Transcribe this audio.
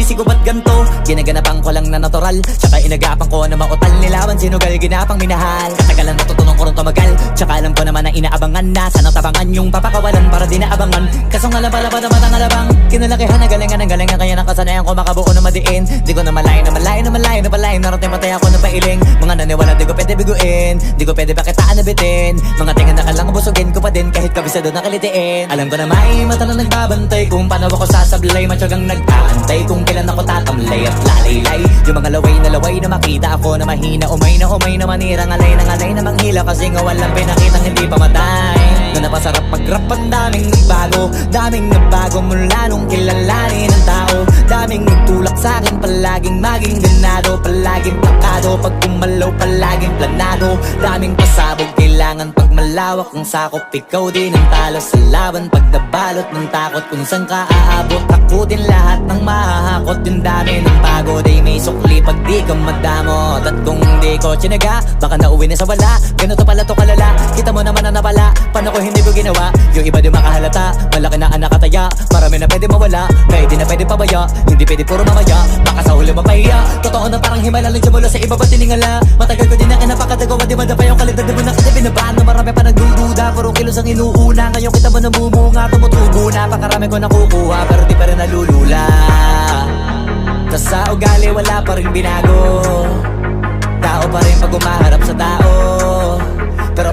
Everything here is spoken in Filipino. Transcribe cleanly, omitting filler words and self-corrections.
pagsisisi ko ba't ganto? Ginaganapan ko lang na natural, tsaka inagapan ko na mautal. Nilawan sinugal, ginapang minahal. Katagalan natutunan ko rin tumagal, tsaka alam ko naman na inaabangan na sanang tabangan yung papakawalan para di naabangan. Kaso nga lang pala pa naman ang alabang kinalakihan na galingan kaya nakasanayan ko makabuo na madiin. Di ko na malayo na malayo na malayo na palayo. Narating patay ako na pailing. Mga naniwala di ko pwede biguin, di ko pwede pakitaan na bitin. Mga tingan na kalang busugin ko pa din kahit kabisado na kalitiin. Alam ko na may mata na nagbabantay kung paano ako sasablay. Matyagang nag-aantay kung kailan ako tatamlay at lalaylay. Yung mga laway na makita ako na mahina. Umay na manira, ngalay na manghila. Kasi nga walang pinakitang hindi pamatay. Na napasarap mag-rap, ang daming nagbago mula nung kilalanin ang tao. Daming nagtulak sa'kin, palaging maging ganado, palaging plakado. Pag kumalaw, palaging planado. Daming pasabog, kailangan pag malawak ang sakop. Ikaw din ang talo sa laban pag nabalot ng takot. Kung saan ka aabot, ako din lahat ng mahahakot. Yung dami ng pagod ay may sukli pag di ka madamot. At kung di ko tsinaga, baka nauwi na sa wala. Ganito pala to kalala, kita mo naman na napala. Paano ko hindi ko ginawa? Yung iba di makahalata, malaki na anak kataya. Marami na pwede mawala, kaya di na pwede pabaya. Hindi pwede puro mamaya, baka sa huli mapahiya. Totoo na parang himala lang mula sa iba ba tiningala. Matagal ko din na kinapakatagawa, di madapa yung kalidad. Di mo na kita binabahan na marami pa nagdududa. Puro kilos ang inuuna, ngayon kita mo namumunga. Tumutubo na, pakarami ko nakukuha, pero di pa rin nalulula. Tas sa ugali wala pa rin binago. Tao pa rin pag umaharap sa tao.